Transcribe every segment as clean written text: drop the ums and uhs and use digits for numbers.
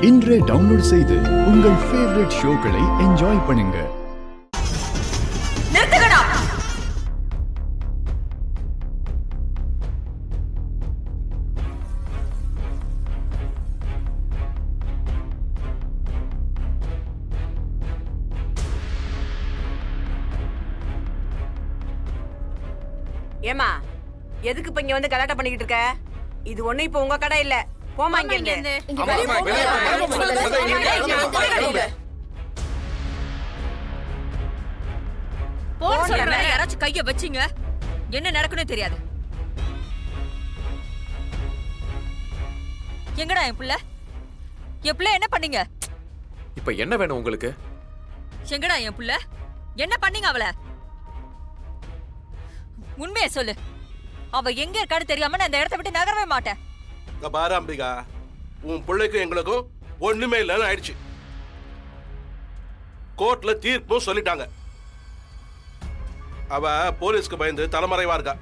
இன்றே டவுன்லோட் செய்து உங்கள் ஃபேவரட் ஷோக்களை என்ஜாய் பண்ணுங்க. நிறுத்துங்கடா. ஏமா எதுக்கு இப்ப இங்க வந்து கலாட்டா பண்ணிக்கிட்டு இருக்க? இது ஒண்ணு இப்ப உங்க கடை இல்ல. போமா இங்க இருந்து. போன் சொல்ற யாராச்சும் கைய வச்சீங்க என்ன நடக்குன்னு தெரியாது. எங்கடா என் புள்ள? என் புள்ள என்ன பண்ணீங்க? இப்ப என்ன வேணும் உங்களுக்கு? எங்கடா என் புள்ள? என்ன பண்ணீங்க அவள? உண்மையை சொல்லு. அவ எங்க இருக்கான்னு தெரியாம நான் இந்த இடத்தை விட்டு நகரவே மாட்டேன். பாரு அம்பிகா, உன் பிள்ளைக்கும் எங்களுக்கும் ஒண்ணுமே இல்லைன்னு ஆயிடுச்சு. கோர்ட்ல தீர்ப்பும் சொல்லிட்டாங்க. அவ போலீஸ்க்கு பயந்து தலைமறைவா இருக்கா.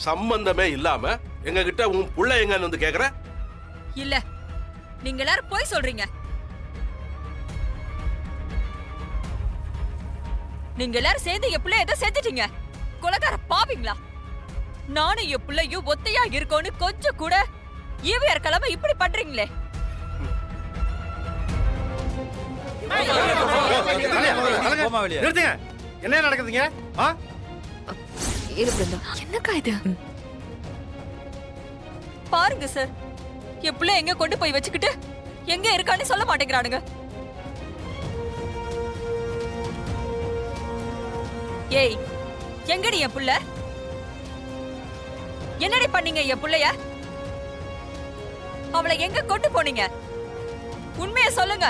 சம்பந்தமே இல்லாம எங்க கிட்ட உன் புள்ள எங்கன்னு வந்து கேக்குற? இல்ல, நீங்க எல்லாரும் போய் சொல்றீங்க. நீங்க எல்லாரும் சேர்ந்து என் பிள்ளை ஏதோ செஞ்சிட்டீங்க. கொலைகார பாவீங்களா? நானும் என் பிள்ளையும் ஒத்தையா இருக்கோன்னு கொஞ்சம் கூட ஈவியர் கிழமை இப்படி பண்றீங்களே. என்ன நடக்குதுங்க? என்னக்கா இது? பாருங்க சார், என் பிள்ளை எங்க கொண்டு போய் வச்சுக்கிட்டு எங்க இருக்கான்னு சொல்ல மாட்டேங்கிறானுங்க. ஏய், எங்கடி என் புள்ள? என்னடி பண்ணீங்க என் புள்ளைய? அவளை எங்க கொண்டு போனீங்க? உண்மையை சொல்லுங்க.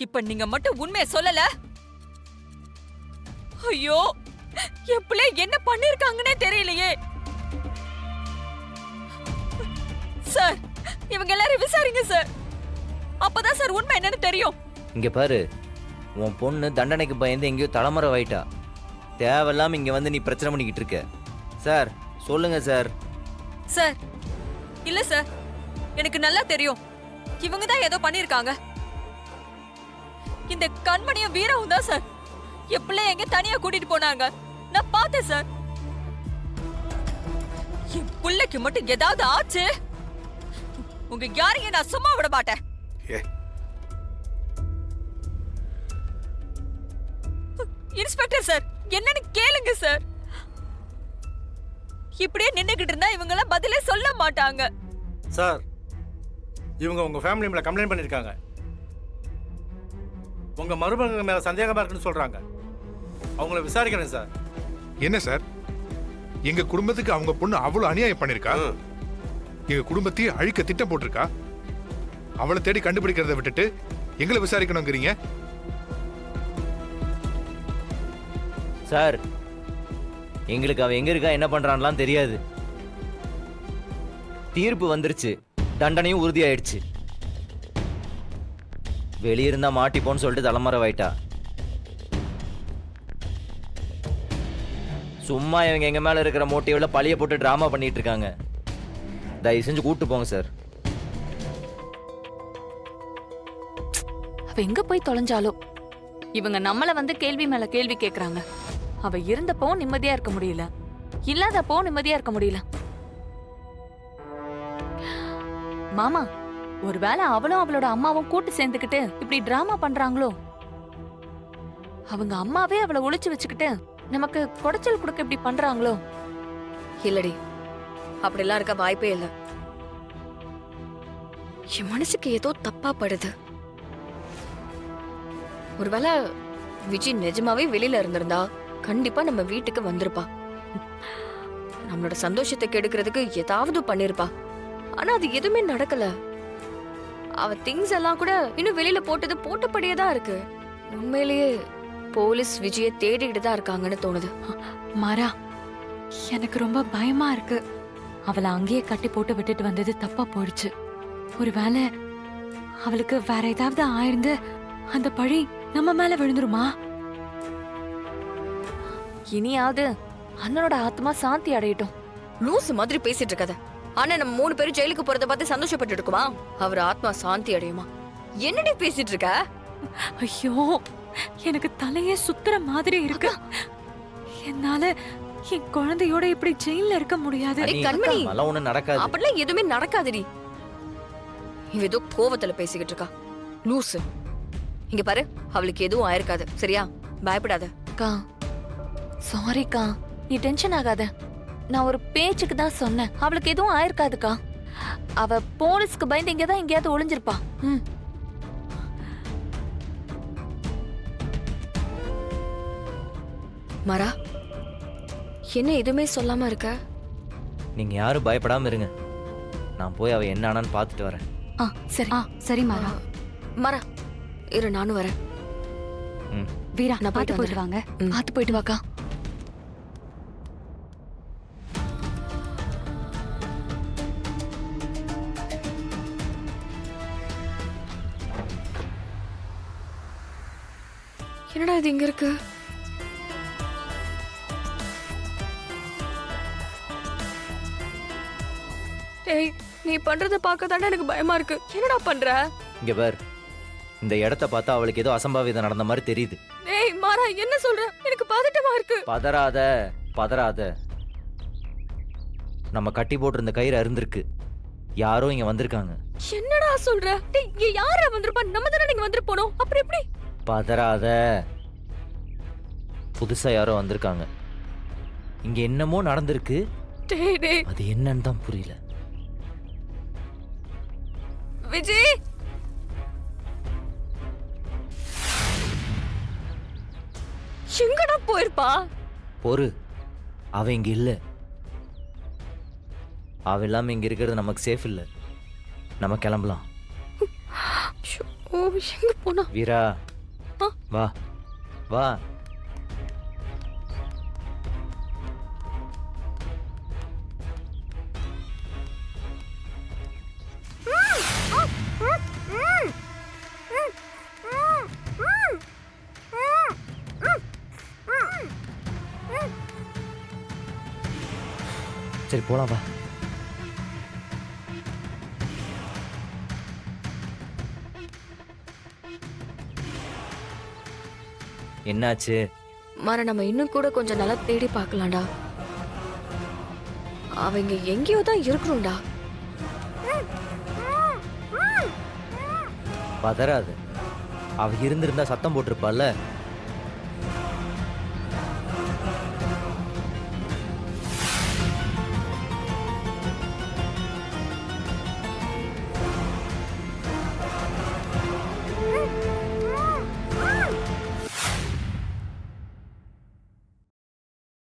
இப்ப நீங்க மட்டும் உண்மையை சொல்லல, ஐயோ என் பிள்ளை என்ன பண்ணிருக்காங்கன்னே தெரியலையே. சார், இவங்க எல்லாரும் விசாரிங்க சார். அப்பதான் சார் உண்மை என்னன்னு தெரியும். இங்க பாரு, உன் பொண்ணு தண்டனைக்கு பயந்து எங்கேயோ தலைமுறை ஆயிட்டா. தேவையில்லாம இங்க வந்து நீ பிரச்சனை பண்ணிக்கிட்டு இருக்க. சார் சொல்லுங்க சார். சார் இல்ல சார், எனக்கு நல்லா தெரியும் இவங்க தான் ஏதோ பண்ணிருக்காங்க. இந்த கண்மணியும் வீரவும் தான் சார் என் பிள்ளை எங்க தனியா கூட்டிட்டு போனாங்க. நான் பார்த்தேன் சார். என் பிள்ளைக்கு மட்டும் ஏதாவது ஆச்சு, உங்க யாரையும் நான் சும்மா விட மாட்டேன். இன்ஸ்பெக்டர் சார், என்னன்னு கேளுங்க சார். இப்படியே நின்னுகிட்டு இருந்தா இவங்க எல்லாம் பதிலே சொல்ல மாட்டாங்க. சார், இவங்க உங்க ஃபேமிலி மேல கம்ப்ளைண்ட் பண்ணிருக்காங்க. உங்க மருமகங்க மேல சந்தேகமா இருக்குன்னு சொல்றாங்க. அவங்கள விசாரிக்கிறேன் சார். என்ன சார், எங்க குடும்பத்துக்கு அவங்க பொண்ணு அவ்வளவு அநியாயம் பண்ணிருக்கா? எங்க குடும்பத்தையும் அழிக்க திட்டம் போட்டிருக்கா? அவளை தேடி கண்டுபிடிக்கிறத விட்டுட்டு எங்களை விசாரிக்கணுங்கிறீங்க? சார், எங்களுக்கு அவ எங்க இருக்கா என்ன பண்றான்லாம் தெரியாது. தீர்ப்பு வந்துருச்சு, தண்டனையும் உறுதியாயிடுச்சு. வெளியிருந்தா மாட்டிப்போன்னு சொல்லிட்டு தலைமறைவாயிட்டா. சும்மா இவங்க எங்க மேல இருக்கிற மோட்டிவ்ல பழிய போட்டு டிராமா பண்ணிட்டு இருக்காங்க. தயவு செஞ்சு கூட்டு போங்க சார். அவ எங்க போய் தொலைஞ்சாலோ, இவங்க நம்மள வந்து கேள்வி மேல கேள்வி கேக்குறாங்க. அவ இருந்தப்போ நிம்மதியா இருக்க முடியல, இல்லாதப்போ நிம்மதியா இருக்க முடியல. மாமா, ஒருவேளை அவளும் அவளோட அம்மாவும் கூட்டு சேர்ந்துக்கிட்டு இப்படி டிராமா பண்றாங்களோ? அவங்க அம்மாவே அவளை ஒளிச்சு வச்சுக்கிட்டு நமக்கு குடைச்சல் கொடுக்க இப்படி பண்றாங்களோ? இல்லடி, அப்படிலாம் இருக்க வாய்ப்பே இல்ல. என் மனசுக்கு ஏதோ தப்பா படுது. ஒருவேளை விஜய் நிஜமாவே வெளியில இருந்திருந்தா கண்டிப்பா நம்ம வீட்டுக்கு வந்திருப்பா. நம்மளோட சந்தோஷத்தை கெடுக்கிறதுக்கு ஏதாவது பண்ணிருப்பா. ஆனா அது எதுவுமே நடக்கல. அவ திங்ஸ் எல்லாம் கூட இன்னும் வெளியில போட்டது போட்டபடியே தான் இருக்கு. உண்மையிலேயே போலீஸ் விஜய தேடிக்கிட்டு தான் இருக்காங்கன்னு தோணுது. மாறா, எனக்கு ரொம்ப பயமா இருக்கு. அவளை அங்கேயே கட்டி போட்டு விட்டுட்டு வந்தது தப்பா போயிடுச்சு. ஒருவேளை அவளுக்கு வேற ஏதாவது ஆயிருந்து அந்த பழி நம்ம மேல விழுந்துருமா? இனியாவது அண்ணனோட ஆத்மா சாந்தி அடையட்டும். லூசு மாதிரி பேசிட்டு இருக்காத. ஆனா நம்ம 3 பேரும் ஜெயிலுக்கு போறத பார்த்து சந்தோஷப்பட்டு இருக்குமா? அவர் ஆத்மா சாந்தி அடையுமா? என்னடி பேசிட்டு இருக்க? ஐயோ எனக்கு தலையே சுத்துற மாதிரி இருக்கு. என்னால என் குழந்தையோட இப்படி ஜெயில்ல இருக்க முடியாது. அடே கண்மணி, அதெல்லாம் ஒண்ணும் நடக்காது. அப்படிலாம் எதுவுமே நடக்காதுடி. இவ ஏதோ கோவத்துல பேசிக்கிட்டு இருக்கா. லூசு. இங்க பாரு, அவளுக்கு எதுவும் ஆயிருக்காது. சரியா? பயப்படாத. அக்கா சாரிக்கா, நீ டென்ஷன் ஆகாத. நான் ஒரு பேச்சுக்கு தான் சொன்னேன். அவளுக்கு எதுவும் ஆயிருக்காதுக்கா. அவ போலீஸ்க்கு பயந்து இங்கதான் எங்கேயாவது ஒளிஞ்சிருப்பா. ம். மரா, என்ன எதுவுமே சொல்லாம இருக்க? நீங்க யாரும் பயப்படாம இருங்க. நான் போய் அவ என்ன ஆனான்னு பார்த்துட்டு வரேன். சரி மாறா. மரா, இரு நானும் வரேன். ம். வீரா, நான் பார்த்து போயிட்டு போயிட்டு வாங்க. ம். பார்த்து போயிட்டு வாக்கா. என்னடா இது இங்க இருக்கு? டேய், நீ பண்றத பார்க்க தானே எனக்கு பயமா இருக்கு. என்னடா பண்ற? இங்க பார், இந்த இடத்த பார்த்தா அவளுக்கு ஏதோ அசம்பாவிதம் நடந்த மாதிரி தெரியுது. டேய் மாறா, என்ன சொல்ற? எனக்கு பதட்டமா இருக்கு. பதறாத பதறாத. நம்ம கட்டி போட்டிருந்த கயிறு அருந்திருக்கு. யாரோ இங்க வந்திருக்காங்க. என்னடா சொல்ற? டேய், இங்க யாரா வந்திருப்பா? நம்ம தானே இங்க வந்துட்டு போனோம். அப்புறம் எப்படி? பதறாத. புதுசா யாரோ வந்திருக்காங்க. இங்க என்னமோ நடந்திருக்கு. டேய் டேய் அது என்னன்னு தான் புரியல. விஜய், எங்கடா போயிருப்பா? பொறு, அவ இங்க இல்ல. அவ இல்லாம இங்க இருக்கிறது நமக்கு சேஃப் இல்ல. நம்ம கிளம்பலாம். ஓ, எங்க போனா? வீரா, ஆ? வா வா. சரி போலாம் வா. என்னாச்சு? மாறா, நம்ம இன்னும் கூட கொஞ்சம் நல்லா தேடி பார்க்கலாம்டா. அவங்க எங்கேயோ தான் இருக்கணும்டா. பதறாது. அவ இருந்திருந்தா சத்தம் போட்டிருப்பால.